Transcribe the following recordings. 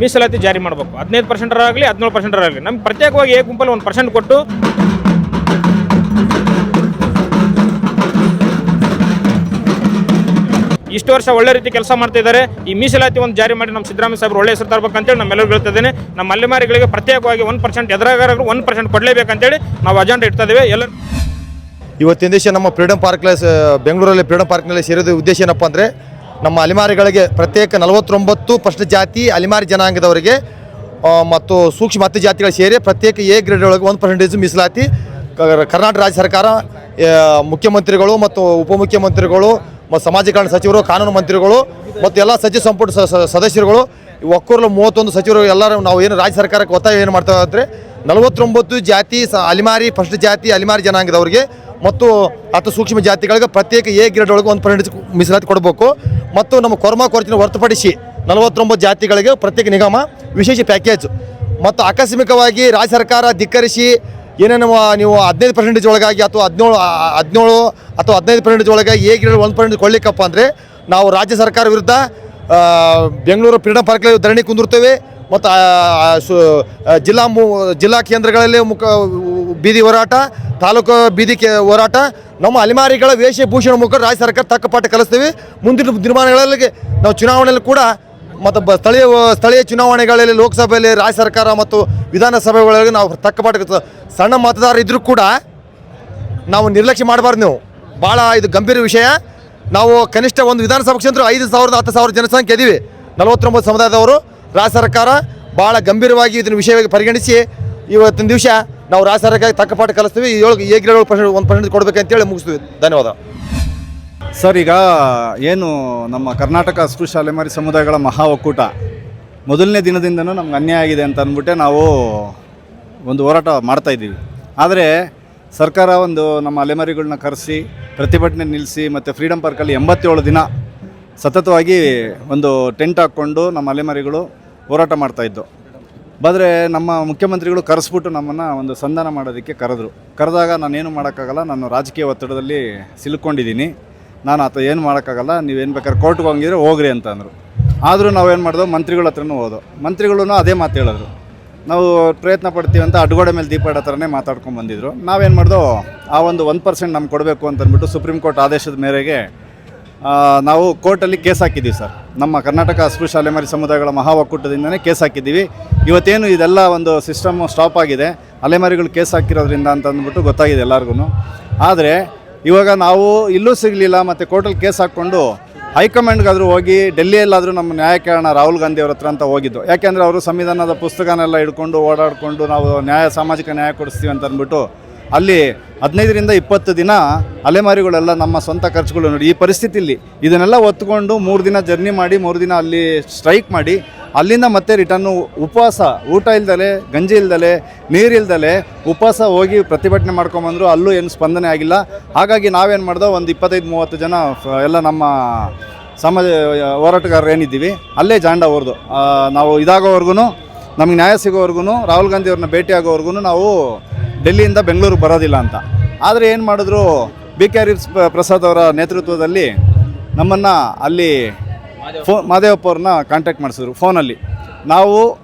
ಮೀಸಲಾತಿ ಜಾರಿ ಮಾಡಬೇಕು. 15% ಆಗಲಿ 17% ಆಗಲಿ, ನಮ್ಗೆ ಪ್ರತ್ಯೇಕವಾಗಿ ಏ ಗುಂಪಲ್ಲಿ 1% ಕೊಟ್ಟು ಇಷ್ಟು ವರ್ಷ ಒಳ್ಳೆ ರೀತಿ ಕೆಲಸ ಮಾಡ್ತಿದ್ದಾರೆ. ಈ ಮೀಸಲಾತಿ ಒಂದು ಜಾರಿ ಮಾಡಿ ನಮ್ಮ ಸಿದ್ದರಾಮಯ್ಯ ಸಾಹೇಬರು ಒಳ್ಳೆ ಹೆಸರು ತರಬೇಕಂತೇಳಿ ನಮ್ಮೆಲ್ಲರೂ ಹೇಳ್ತಿದ್ದೇನೆ. ನಮ್ಮ ಅಲೆಮಾರಿಗಳಿಗೆ ಪ್ರತ್ಯೇಕವಾಗಿ 1% ಎದುರಾಗಾರರು 1% ಕೊಡಲೇಬೇಕಂತೇಳಿ ನಾವು ಅಜೆಂಡಾ ಇಡ್ತಿದ್ದೇವೆ. ಎಲ್ಲರೂ ಇವತ್ತಿನ ದಿವಸ ನಮ್ಮ ಫ್ರೀಡಮ್ ಪಾರ್ಕ್ ಬೆಂಗಳೂರಲ್ಲಿ ಫ್ರೀಡಮ್ ಪಾರ್ಕ್ನಲ್ಲಿ ಸೇರಿದ ಉದ್ದೇಶ ಏನಪ್ಪ ಅಂದರೆ, ನಮ್ಮ ಅಲೆಮಾರಿಗಳಿಗೆ ಪ್ರತ್ಯೇಕ 49% ಜಾತಿ ಅಲೆಮಾರಿ ಜನಾಂಗದವರಿಗೆ ಮತ್ತು ಸೂಕ್ಷ್ಮ 10 ಜಾತಿಗಳು ಸೇರಿ ಪ್ರತ್ಯೇಕ ಎ ಗ್ರೇಡ್ ಒಳಗೆ 1% ಮೀಸಲಾತಿ ಕರ್ನಾಟಕ ರಾಜ್ಯ ಸರ್ಕಾರ, ಮುಖ್ಯಮಂತ್ರಿಗಳು ಮತ್ತು ಉಪಮುಖ್ಯಮಂತ್ರಿಗಳು ಮತ್ತು ಸಮಾಜ ಕಲ್ಯಾಣ ಸಚಿವರು, ಕಾನೂನು ಮಂತ್ರಿಗಳು ಮತ್ತು ಎಲ್ಲ ಸಚಿವ ಸಂಪುಟ ಸದಸ್ಯರುಗಳು, ಒಕ್ಕೂರಲು 31 ಸಚಿವರು ಎಲ್ಲರೂ ನಾವು ಏನು ರಾಜ್ಯ ಸರ್ಕಾರಕ್ಕೆ ಒತ್ತಾಯ ಏನು ಮಾಡ್ತೇವೆ ಅಂದರೆ 49 ಜಾತಿ ಅಲೆಮಾರಿ ಫಸ್ಟ್ ಜಾತಿ ಅಲೆಮಾರಿ ಜನಾಂಗದವರಿಗೆ ಮತ್ತು 10 ಸೂಕ್ಷ್ಮ ಜಾತಿಗಳಿಗೆ ಪ್ರತ್ಯೇಕ ಎ ಗ್ರೇಡ್ ಒಳಗೆ 1% ಮೀಸಲಾತಿ ಕೊಡಬೇಕು. ಮತ್ತು ನಮ್ಮ ಕೊರ್ಮ ಕೊರಚಿನ ಹೊರತುಪಡಿಸಿ 49 ಜಾತಿಗಳಿಗೆ ಪ್ರತ್ಯೇಕ ನಿಗಮ ವಿಶೇಷ ಪ್ಯಾಕೇಜ್. ಮತ್ತು ಆಕಸ್ಮಿಕವಾಗಿ ರಾಜ್ಯ ಸರ್ಕಾರ ಧಿಕ್ಕರಿಸಿ ಏನೇನು ನೀವು 15% ಒಳಗಾಗಿ ಅಥವಾ 17 ಅಥವಾ 15% ಒಳಗೆ ಎ ಗ್ರೇಡ್ 1% ಕೊಡಲಿಕ್ಕಪ್ಪ ಅಂದರೆ ನಾವು ರಾಜ್ಯ ಸರ್ಕಾರ ವಿರುದ್ಧ ಬೆಂಗಳೂರು ಫ್ರೀಡಮ್ ಪಾರ್ಕ್ನಲ್ಲಿ ಧರಣಿ ಕುಂದಿರ್ತೇವೆ. ಮತ್ತು ಜಿಲ್ಲಾ ಕೇಂದ್ರಗಳಲ್ಲಿ ಬೀದಿ ಹೋರಾಟ, ತಾಲೂಕು ಬೀದಿ ಹೋರಾಟ, ನಮ್ಮ ಅಲೆಮಾರಿಗಳ ವೇಷಭೂಷಣ ಮುಖ ರಾಜ್ಯ ಸರ್ಕಾರ ತಕ್ಕ ಪಾಠ ಕಲಿಸ್ತೀವಿ. ಮುಂದಿನ ದಿನಮಾನಗಳಲ್ಲಿ ನಾವು ಚುನಾವಣೆಯಲ್ಲಿ ಕೂಡ ಮತ್ತು ಸ್ಥಳೀಯ ಚುನಾವಣೆಗಳಲ್ಲಿ ಲೋಕಸಭೆಯಲ್ಲಿ ರಾಜ್ಯ ಸರ್ಕಾರ ಮತ್ತು ವಿಧಾನಸಭೆಗಳಲ್ಲಿ ನಾವು ತಕ್ಕ ಪಾಠ ಸಣ್ಣ ಮತದಾರ ಇದ್ದರೂ ಕೂಡ ನಾವು ನಿರ್ಲಕ್ಷ್ಯ ಮಾಡಬಾರ್ದು. ನೀವು ಭಾಳ ಇದು ಗಂಭೀರ ವಿಷಯ. ನಾವು ಕನಿಷ್ಠ ಒಂದು ವಿಧಾನಸಭಾ ಕ್ಷೇತ್ರ 5,000 10,000 ಜನಸಂಖ್ಯೆ ಇದ್ದೀವಿ. 49 ಸಮುದಾಯದವರು. ರಾಜ್ಯ ಸರ್ಕಾರ ಭಾಳ ಗಂಭೀರವಾಗಿ ಇದನ್ನು ವಿಷಯವಾಗಿ ಪರಿಗಣಿಸಿ ಇವತ್ತಿನ ದಿವಸ ನಾವು ರಾಜ್ಯ ಸರ್ಕಾರಕ್ಕೆ ತಕ್ಕ ಪಾಠ ಕಲಿಸ್ತೀವಿ. A grade 1% ಕೊಡಬೇಕಂತೇಳಿ ಮುಗಿಸ್ತೀವಿ. ಧನ್ಯವಾದ ಸರ್. ಈಗ ಏನು ನಮ್ಮ ಕರ್ನಾಟಕ ಅಸ್ಪೃಶ್ಯ ಅಲೆಮಾರಿ ಸಮುದಾಯಗಳ ಮಹಾ ಒಕ್ಕೂಟ ಮೊದಲನೇ ದಿನದಿಂದನೂ ನಮ್ಗೆ ಅನ್ಯಾಯ ಆಗಿದೆ ಅಂತ ಅಂದ್ಬಿಟ್ಟೆ ನಾವು ಒಂದು ಹೋರಾಟ ಮಾಡ್ತಾಯಿದ್ದೀವಿ. ಆದರೆ ಸರ್ಕಾರ ಒಂದು ನಮ್ಮ ಅಲೆಮಾರಿಗಳನ್ನ ಕರೆಸಿ ಪ್ರತಿಭಟನೆ ನಿಲ್ಲಿಸಿ ಮತ್ತು ಫ್ರೀಡಮ್ ಪಾರ್ಕಲ್ಲಿ 87 ದಿನ ಸತತವಾಗಿ ಒಂದು ಟೆಂಟ್ ಹಾಕ್ಕೊಂಡು ನಮ್ಮ ಅಲೆಮಾರಿಗಳು ಹೋರಾಟ ಮಾಡ್ತಾಯಿದ್ದು. ಆದರೆ ನಮ್ಮ ಮುಖ್ಯಮಂತ್ರಿಗಳು ಕರೆಸ್ಬಿಟ್ಟು ನಮ್ಮನ್ನು ಒಂದು ಸಂಧಾನ ಮಾಡೋದಕ್ಕೆ ಕರೆದಾಗ ನಾನೇನು ಮಾಡೋಕ್ಕಾಗಲ್ಲ, ನಾನು ರಾಜಕೀಯ ಒತ್ತಡದಲ್ಲಿ ಸಿಲುಕೊಂಡಿದ್ದೀನಿ, ನಾನು ಏನು ಮಾಡೋಕ್ಕಾಗಲ್ಲ, ನೀವೇನು ಬೇಕಾದ್ರೆ ಕೋರ್ಟ್ಗೆ ಹೋಗಿದ್ರೆ ಹೋಗ್ರಿ ಅಂತ ಅಂದರು. ಆದರೂ ನಾವೇನು ಮಾಡಿದೋ ಮಂತ್ರಿಗಳ ಹತ್ರನೂ ಹೋದೋ. ಮಂತ್ರಿಗಳೂ ಅದೇ ಮಾತು ಹೇಳಿದ್ರು, ನಾವು ಪ್ರಯತ್ನ ಪಡ್ತೀವಿ ಅಂತ ಅಡ್ಗೋಡೆ ಮೇಲೆ ದೀಪ ಇಡೋ ಥರನೇ ಮಾತಾಡ್ಕೊಂಡು ಬಂದಿದ್ರು. ನಾವೇನು ಮಾಡಿದೋ ಆ ಒಂದು 1% ನಮ್ಗೆ ಕೊಡಬೇಕು ಅಂತಂದ್ಬಿಟ್ಟು ಸುಪ್ರೀಂ ಕೋರ್ಟ್ ಆದೇಶದ ಮೇರೆಗೆ ನಾವು ಕೋರ್ಟಲ್ಲಿ ಕೇಸ್ ಹಾಕಿದ್ದೀವಿ ಸರ್. ನಮ್ಮ ಕರ್ನಾಟಕ ಅಸ್ಪೃಶ್ಯ ಅಲೆಮಾರಿ ಸಮುದಾಯಗಳ ಮಹಾ ಒಕ್ಕೂಟದಿಂದನೇ ಕೇಸ್ ಹಾಕಿದ್ದೀವಿ. ಇವತ್ತೇನು ಇದೆಲ್ಲ ಒಂದು ಸಿಸ್ಟಮು ಸ್ಟಾಪ್ ಆಗಿದೆ, ಅಲೆಮಾರಿಗಳು ಕೇಸ್ ಹಾಕಿರೋದ್ರಿಂದ ಅಂತ ಅಂದ್ಬಿಟ್ಟು ಗೊತ್ತಾಗಿದೆ ಎಲ್ಲರಿಗೂ. ಆದರೆ ಇವಾಗ ನಾವು ಇಲ್ಲೂ ಸಿಗಲಿಲ್ಲ, ಮತ್ತು ಕೋರ್ಟಲ್ಲಿ ಕೇಸ್ ಹಾಕ್ಕೊಂಡು ಹೈಕಮಾಂಡ್ಗಾದರೂ ಹೋಗಿ ಡೆಲ್ಲಿಯಲ್ಲಾದರೂ ನಮ್ಮ ನ್ಯಾಯ ಕೇಳೋಣ ರಾಹುಲ್ ಗಾಂಧಿ ಅವ್ರ ಹತ್ರ ಅಂತ ಹೋಗಿದ್ದು. ಯಾಕೆಂದರೆ ಅವರು ಸಂವಿಧಾನದ ಪುಸ್ತಕನೆಲ್ಲ ಹಿಡ್ಕೊಂಡು ಓಡಾಡಿಕೊಂಡು ನಾವು ಸಾಮಾಜಿಕ ನ್ಯಾಯ ಕೊಡಿಸ್ತೀವಿ ಅಂತ ಅಂದ್ಬಿಟ್ಟು ಅಲ್ಲಿ 15ರಿಂದ 20 ದಿನ ಅಲೆಮಾರಿಗಳೆಲ್ಲ ನಮ್ಮ ಸ್ವಂತ ಖರ್ಚುಗಳು ನೋಡಿ ಈ ಪರಿಸ್ಥಿತಿಯಲ್ಲಿ ಇದನ್ನೆಲ್ಲ ಹೊತ್ಕೊಂಡು 3 ದಿನ ಜರ್ನಿ ಮಾಡಿ 3 ದಿನ ಅಲ್ಲಿ ಸ್ಟ್ರೈಕ್ ಮಾಡಿ ಅಲ್ಲಿಂದ ಮತ್ತೆ ರಿಟರ್ನು ಉಪವಾಸ, ಊಟ ಇಲ್ದಲೆ, ಗಂಜಿ ಇಲ್ದಲೆ, ನೀರಿಲ್ದಲೆ ಉಪವಾಸ ಹೋಗಿ ಪ್ರತಿಭಟನೆ ಮಾಡ್ಕೊಂಬಂದರು. ಅಲ್ಲೂ ಏನು ಸ್ಪಂದನೆ ಆಗಿಲ್ಲ. ಹಾಗಾಗಿ ನಾವೇನು ಮಾಡ್ದೋ ಒಂದು 25-30 ಜನ ಎಲ್ಲ ನಮ್ಮ ಸಮಾಜ ಹೋರಾಟಗಾರರು ಏನಿದ್ದೀವಿ ಅಲ್ಲೇ ಜಾಂಡ ಅವ್ರದ್ದು ನಾವು ಇದಾಗೋವರೆಗೂ, ನಮಗೆ ನ್ಯಾಯ ಸಿಗೋವರೆಗೂ, ರಾಹುಲ್ ಗಾಂಧಿ ಅವ್ರನ್ನ ಭೇಟಿ ಆಗೋವರೆಗೂ ನಾವು ಡೆಲ್ಲಿಯಿಂದ ಬೆಂಗಳೂರಿಗೆ ಬರೋದಿಲ್ಲ ಅಂತ. ಆದರೆ ಏನು ಮಾಡಿದ್ರು, BK ಪ್ರಸಾದ್ ಅವರ ನೇತೃತ್ವದಲ್ಲಿ ನಮ್ಮನ್ನು ಅಲ್ಲಿ ಮಾದೇವಪ್ಪ ಅವ್ರನ್ನ ಕಾಂಟ್ಯಾಕ್ಟ್ ಮಾಡಿಸಿದ್ರು ಫೋನಲ್ಲಿ. ನಾವು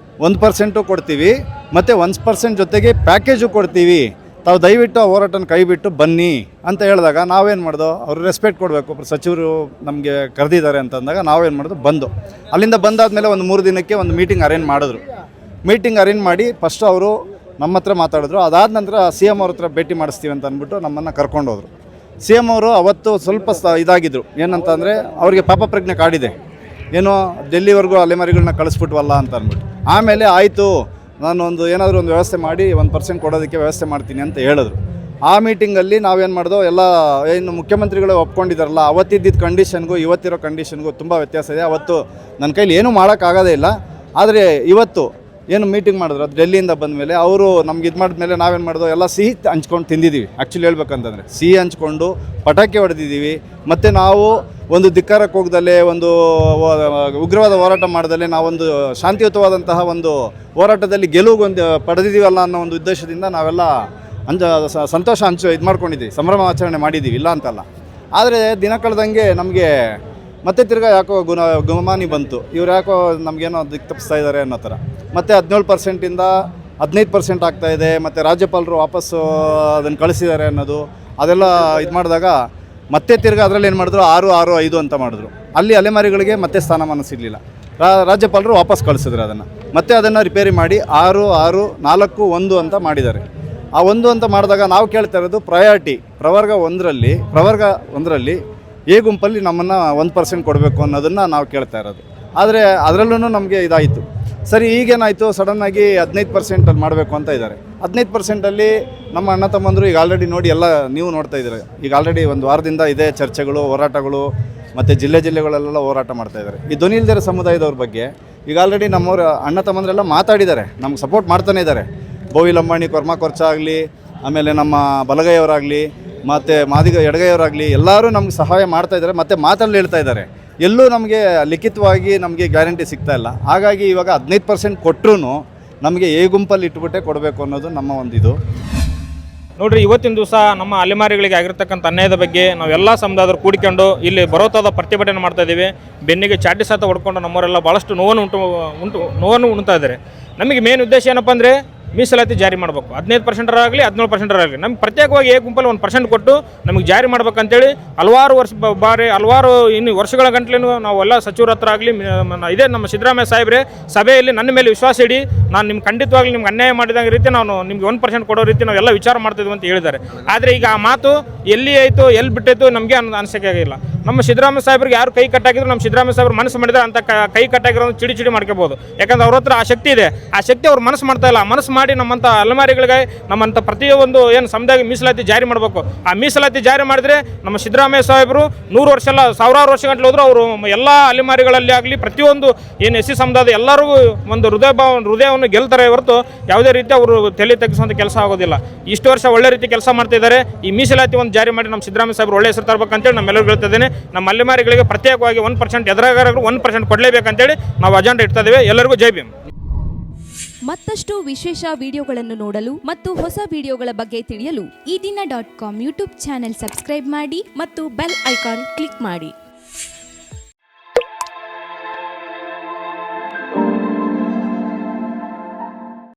1% ಕೊಡ್ತೀವಿ ಮತ್ತು 1% ಜೊತೆಗೆ ಪ್ಯಾಕೇಜು ಕೊಡ್ತೀವಿ, ತಾವು ದಯವಿಟ್ಟು ಆ ಹೋರಾಟನ ಕೈ ಬಿಟ್ಟು ಬನ್ನಿ ಅಂತ ಹೇಳಿದಾಗ ನಾವೇನು ಮಾಡ್ದೋ, ಅವರು ರೆಸ್ಪೆಕ್ಟ್ ಕೊಡಬೇಕು, ಸಚಿವರು ನಮಗೆ ಕರೆದಿದ್ದಾರೆ ಅಂತಂದಾಗ ನಾವೇನು ಮಾಡೋದು, ಬಂದು ಅಲ್ಲಿಂದ ಬಂದಾದಮೇಲೆ ಒಂದು 3 ದಿನಕ್ಕೆ ಒಂದು ಮೀಟಿಂಗ್ ಅರೇಂಜ್ ಮಾಡಿದ್ರು. ಮೀಟಿಂಗ್ ಅರೇಂಜ್ ಮಾಡಿ ಫಸ್ಟ್ ಅವರು ನಮ್ಮ ಹತ್ರ ಮಾತಾಡಿದ್ರು. ಅದಾದ ನಂತರ CM ಅವ್ರ ಹತ್ರ ಭೇಟಿ ಮಾಡಿಸ್ತೀವಿ ಅಂತ ಅಂದ್ಬಿಟ್ಟು ನಮ್ಮನ್ನು ಕರ್ಕೊಂಡು ಹೋದರು. CM ಅವರು ಅವತ್ತು ಸ್ವಲ್ಪ ಇದಾಗಿದ್ದರು, ಏನಂತ ಅಂದರೆ ಅವರಿಗೆ ಪಾಪ ಪ್ರಜ್ಞೆ ಕಾಡಿದೆ, ಏನೋ ಡೆಲ್ಲಿವರೆಗೂ ಅಲೆಮಾರಿಗಳನ್ನ ಕಳಿಸ್ಬಿಟ್ವಲ್ಲ ಅಂತ ಅಂದ್ಬಿಟ್ಟು. ಆಮೇಲೆ ಆಯಿತು, ನಾನು ಏನಾದರೂ ಒಂದು ವ್ಯವಸ್ಥೆ ಮಾಡಿ 1% ಕೊಡೋದಕ್ಕೆ ವ್ಯವಸ್ಥೆ ಮಾಡ್ತೀನಿ ಅಂತ ಹೇಳಿದ್ರು. ಆ ಮೀಟಿಂಗಲ್ಲಿ ನಾವೇನು ಮಾಡಿದೋ, ಎಲ್ಲ ಏನು ಮುಖ್ಯಮಂತ್ರಿಗಳು ಒಪ್ಕೊಂಡಿದ್ದಾರಲ್ಲ ಅವತ್ತಿದ್ದಿದ್ದ ಕಂಡೀಷನ್ಗೂ ಇವತ್ತಿರೋ ಕಂಡೀಷನ್ಗೂ ತುಂಬ ವ್ಯತ್ಯಾಸ ಇದೆ. ಅವತ್ತು ನನ್ನ ಕೈಲಿ ಏನೂ ಮಾಡೋಕ್ಕಾಗೋದೇ ಇಲ್ಲ. ಆದರೆ ಇವತ್ತು ಏನು ಮೀಟಿಂಗ್ ಮಾಡಿದ್ರು, ಅದು ಡೆಲ್ಲಿಯಿಂದ ಬಂದಮೇಲೆ ಅವರು ನಮ್ಗೆ ಇದು ಮಾಡಿದ್ಮೇಲೆ ನಾವೇನು ಮಾಡಿದೋ, ಎಲ್ಲ ಸಿಹಿ ಹಂಚ್ಕೊಂಡು ತಿಂದಿದ್ದೀವಿ. ಆ್ಯಕ್ಚುಲಿ ಹೇಳ್ಬೇಕಂತಂದರೆ ಸಿಹಿ ಹಂಚ್ಕೊಂಡು ಪಟಾಕಿ ಹೊಡೆದಿದ್ದೀವಿ. ಮತ್ತು ನಾವು ಒಂದು ಧಿಕ್ಕಾರಕ್ಕೆ ಹೋಗ್ದಲ್ಲೇ, ಒಂದು ಉಗ್ರವಾದ ಹೋರಾಟ ಮಾಡ್ದಲ್ಲೇ ನಾವೊಂದು ಶಾಂತಿಯುತವಾದಂತಹ ಒಂದು ಹೋರಾಟದಲ್ಲಿ ಗೆಲುವು ಪಡೆದಿದ್ದೀವಲ್ಲ ಅನ್ನೋ ಒಂದು ಉದ್ದೇಶದಿಂದ ನಾವೆಲ್ಲ ಸಂತೋಷ ಇದು ಮಾಡ್ಕೊಂಡಿದ್ದೀವಿ, ಸಂಭ್ರಮ ಆಚರಣೆ ಮಾಡಿದ್ದೀವಿ, ಇಲ್ಲ ಅಂತಲ್ಲ. ಆದರೆ ದಿನ ಕಳೆದಂಗೆ ನಮಗೆ ಮತ್ತೆ ತಿರ್ಗಾ ಯಾಕೋ ಗುಮಾನಿ ಬಂತು, ಇವ್ರು ಯಾಕೋ ನಮಗೇನೋ ದಿಕ್ಕು ತಪ್ಪಿಸ್ತಾ ಇದ್ದಾರೆ ಅನ್ನೋ ಥರ. ಮತ್ತು 17%ಇಂದ 15% ಆಗ್ತಾಯಿದೆ. ಮತ್ತು ರಾಜ್ಯಪಾಲರು ವಾಪಸ್ಸು ಅದನ್ನು ಕಳಿಸಿದ್ದಾರೆ ಅನ್ನೋದು ಅದೆಲ್ಲ ಇದು ಮಾಡಿದಾಗ ಮತ್ತೆ ತಿರ್ಗಾ ಅದರಲ್ಲಿ ಏನು ಮಾಡಿದ್ರು 6-6-5 ಅಂತ ಮಾಡಿದ್ರು. ಅಲ್ಲಿ ಅಲೆಮಾರಿಗಳಿಗೆ ಮತ್ತೆ ಸ್ಥಾನಮಾನ ಸಿಗಲಿಲ್ಲ. ರಾಜ್ಯಪಾಲರು ವಾಪಸ್ ಕಳಿಸಿದ್ರು ಅದನ್ನು. ಮತ್ತೆ ಅದನ್ನು ರಿಪೇರಿ ಮಾಡಿ 6-6-4-1 ಅಂತ ಮಾಡಿದ್ದಾರೆ. ಆ 1 ಅಂತ ಮಾಡಿದಾಗ ನಾವು ಕೇಳ್ತಾ ಇರೋದು ಪ್ರಯಾರಿಟಿ ಪ್ರವರ್ಗ ಒಂದರಲ್ಲಿ ಎ ಗುಂಪಲ್ಲಿ ನಮ್ಮನ್ನು 1% ಕೊಡಬೇಕು ಅನ್ನೋದನ್ನು ನಾವು ಕೇಳ್ತಾ ಇರೋದು. ಆದರೆ ಅದರಲ್ಲೂ ನಮಗೆ ಇದಾಯಿತು. ಸರಿ, ಈಗೇನಾಯಿತು, ಸಡನ್ನಾಗಿ 15% ಮಾಡಬೇಕು ಅಂತ ಇದ್ದಾರೆ. 15%ಅಲ್ಲಿ ನಮ್ಮ ಅಣ್ಣ ತಮ್ಮಂದರು ಈಗ ಆಲ್ರೆಡಿ ನೋಡಿ, ಎಲ್ಲ ನೀವು ನೋಡ್ತಾ ಇದ್ದಾರೆ, ಈಗ ಆಲ್ರೆಡಿ ಒಂದು ವಾರದಿಂದ ಇದೇ ಚರ್ಚೆಗಳು, ಹೋರಾಟಗಳು, ಮತ್ತು ಜಿಲ್ಲೆಗಳಲ್ಲೆಲ್ಲ ಹೋರಾಟ ಮಾಡ್ತಾಯಿದ್ದಾರೆ. ಈ ಧ್ವನಿ ಇಲ್ದಿರೋ ಸಮುದಾಯದವ್ರ ಬಗ್ಗೆ ಈಗ ಆಲ್ರೆಡಿ ನಮ್ಮವ್ರ ಅಣ್ಣ ತಮ್ಮಂದರೆಲ್ಲ ಮಾತಾಡಿದ್ದಾರೆ, ನಮ್ಗೆ ಸಪೋರ್ಟ್ ಮಾಡ್ತಾನೆ ಇದ್ದಾರೆ. ಬೋವಿ ಲಂಬಾಣಿ, ಕೊರ್ಮಾ ಕೊರ್ಚ ಆಗಲಿ, ಆಮೇಲೆ ನಮ್ಮ ಬಲಗೈಯವರಾಗಲಿ, ಮತ್ತು ಎಡಗೈಯವರಾಗಲಿ ಎಲ್ಲರೂ ನಮ್ಗೆ ಸಹಾಯ ಮಾಡ್ತಾಯಿದ್ದಾರೆ. ಮತ್ತು ಮಾತಲ್ಲಿ ಹೇಳ್ತಾ ಇದ್ದಾರೆ. ಎಲ್ಲೂ ನಮಗೆ ಲಿಖಿತವಾಗಿ ನಮಗೆ ಗ್ಯಾರಂಟಿ ಸಿಗ್ತಾ ಇಲ್ಲ. ಹಾಗಾಗಿ ಇವಾಗ 15% ಕೊಟ್ಟರು ನಮಗೆ ಎ ಗುಂಪಲ್ಲಿ ಇಟ್ಬಿಟ್ಟೆ ಕೊಡಬೇಕು ಅನ್ನೋದು ನಮ್ಮ ಒಂದಿದು. ನೋಡ್ರಿ, ಇವತ್ತಿನ ದಿವಸ ನಮ್ಮ ಅಲೆಮಾರಿಗಳಿಗೆ ಆಗಿರ್ತಕ್ಕಂಥ ಅನ್ಯಾಯದ ಬಗ್ಗೆ ನಾವೆಲ್ಲ ಸಮುದಾಯದವರು ಕೂಡಿಕೊಂಡು ಇಲ್ಲಿ ಬರೋತಾದ ಪ್ರತಿಭಟನೆ ಮಾಡ್ತಾ ಇದ್ದೀವಿ. ಬೆನ್ನಿಗೆ ಚಾಟಿ ಸಾತ ಹೊಡ್ಕೊಂಡು ನಮ್ಮವರೆಲ್ಲ ಭಾಳಷ್ಟು ನೋವನ್ನು ಉಣ್ತಾ ಇದ್ದಾರೆ. ನಮಗೆ ಮೇನ್ ಉದ್ದೇಶ ಏನಪ್ಪ ಅಂದರೆ ಮೀಸಲಾತಿ ಜಾರಿ ಮಾಡಬೇಕು. 15% ಆಗಲಿ 17% ನಮ್ಗೆ ಪ್ರತ್ಯೇಕವಾಗಿ ಎ ಗುಂಪಲ್ಲಿ 1% ಕೊಟ್ಟು ನಮಗೆ ಜಾರಿ ಮಾಡ್ಬೇಕಂತೇಳಿ ಹಲವಾರು ಇನ್ನು ವರ್ಷಗಳ ಗಂಟಲೇನು ನಾವೆಲ್ಲ ಸಚಿವರ ಹತ್ರ ಆಗಲಿ ಇದೇ ನಮ್ಮ ಸಿದ್ದರಾಮಯ್ಯ ಸಾಹೇಬ್ರೆ ಸಭೆಯಲ್ಲಿ ನನ್ನ ಮೇಲೆ ವಿಶ್ವಾಸ ಇಡಿ, ನಾನು ನಿಮ್ಗೆ ಖಂಡಿತವಾಗ್ಲಿ ನಿಮ್ಗೆ ಅನ್ಯಾಯ ಮಾಡಿದಂಗೆ ರೀತಿ ನಾನು ನಿಮ್ಗೆ 1% ಕೊಡೋ ರೀತಿ ನಾವೆಲ್ಲ ವಿಚಾರ ಮಾಡ್ತಿದ್ವಿ ಅಂತ ಹೇಳಿದ್ದಾರೆ. ಆದರೆ ಈಗ ಆ ಮಾತು ಎಲ್ಲಿ ಆಯಿತು, ಎಲ್ಲಿ ಬಿಟ್ಟಿತ್ತು ನಮಗೆ ಅನಿಸಿಕೆ ಆಗಿಲ್ಲ. ನಮ್ಮ ಸಿದ್ದರಾಮಯ್ಯ ಸಾಹೇಬ್ರಿಗೆ ಯಾರು ಕೈ ಕಟ್ಟಾಗಿದ್ರು, ನಮ್ಮ ಸಿದ್ದರಾಮಯ್ಯ ಸಾಹೇಬ್ರು ಮನಸ್ಸು ಮಾಡಿದ್ರೆ ಅಂತ ಕೈ ಕಟ್ಟಾಗಿರೋ ಚಿಡಿ ಮಾಡ್ಕೋಬೋದು. ಯಾಕಂದ್ರೆ ಅವ್ರ ಹತ್ರ ಆ ಶಕ್ತಿ ಇದೆ. ಆ ಶಕ್ತಿ ಅವ್ರು ಮನಸ್ಸು ಮಾಡ್ತಾ ಇಲ್ಲ. ಮನಸ್ಸು ಮಾಡಿ ನಮ್ಮಂಥ ಅಲೆಮಾರಿಗಳಿಗೆ, ನಮ್ಮಂಥ ಪ್ರತಿಯೊಂದು ಏನು ಸಮುದಾಯ ಮೀಸಲಾತಿ ಜಾರಿ ಮಾಡಬೇಕು. ಆ ಮೀಸಲಾತಿ ಜಾರಿ ಮಾಡಿದ್ರೆ ನಮ್ಮ ಸಿದ್ದರಾಮಯ್ಯ ಸಾಹೇಬರು 100 ವರ್ಷ ಅಲ್ಲ, ಸಾವಿರಾರು ವರ್ಷ ಗಂಟಲು ಹೋದ್ರು ಅವರು ಎಲ್ಲ ಅಲೆಮಾರಿಗಳಲ್ಲಿ ಆಗಲಿ ಪ್ರತಿಯೊಂದು ಏನು ಎಸ್ ಸಿ ಸಮುದಾಯದ ಎಲ್ಲರಿಗೂ ಒಂದು ಹೃದಯವನ್ನು ಗೆಲ್ತಾರೆ ಹೊರತು ಯಾವುದೇ ರೀತಿ ಅವರು ತಲೆ ತೆಗೆಸುವಂಥ ಕೆಲಸ ಆಗೋದಿಲ್ಲ. ಇಷ್ಟು ವರ್ಷ ಒಳ್ಳೆ ರೀತಿ ಕೆಲಸ ಮಾಡ್ತಿದ್ದಾರೆ. ಈ ಮೀಸಲಾತಿ ಒಂದು ಜಾರಿ ಮಾಡಿ ನಮ್ಮ ಸಿದ್ದರಾಮಯ್ಯ ಸಾಹೇಬರು ಒಳ್ಳೆ ಹೆಸರು ತರಬೇಕಂತೇಳಿ ನಮ್ಮೆಲ್ಲರೂ ಹೇಳ್ತಿದ್ದೇನೆ. ನಮ್ಮ ಅಲೆಮಾರಿಗಳಿಗೆ ಪ್ರತ್ಯೇಕವಾಗಿ 1% ಎದುರಾಗಾರರು 1% ಕೊಡಲೇಬೇಕಂತೇಳಿ ನಾವು ಅಜೆಂಡಾ ಇಡ್ತಾ ಇದ್ದೇವೆ. ಎಲ್ಲರಿಗೂ ಜೈ ಭೀಮ್. ಮತ್ತಷ್ಟು ವಿಶೇಷ ವಿಡಿಯೋಗಳನ್ನು ನೋಡಲು ಮತ್ತು ಹೊಸ ವಿಡಿಯೋಗಳ ಬಗ್ಗೆ ತಿಳಿಯಲು ಈ ದಿನ .com ಯೂಟ್ಯೂಬ್ ಚಾನೆಲ್ ಸಬ್ಸ್ಕ್ರೈಬ್ ಮಾಡಿ ಮತ್ತು ಬೆಲ್ ಐಕಾನ್ ಕ್ಲಿಕ್ ಮಾಡಿ.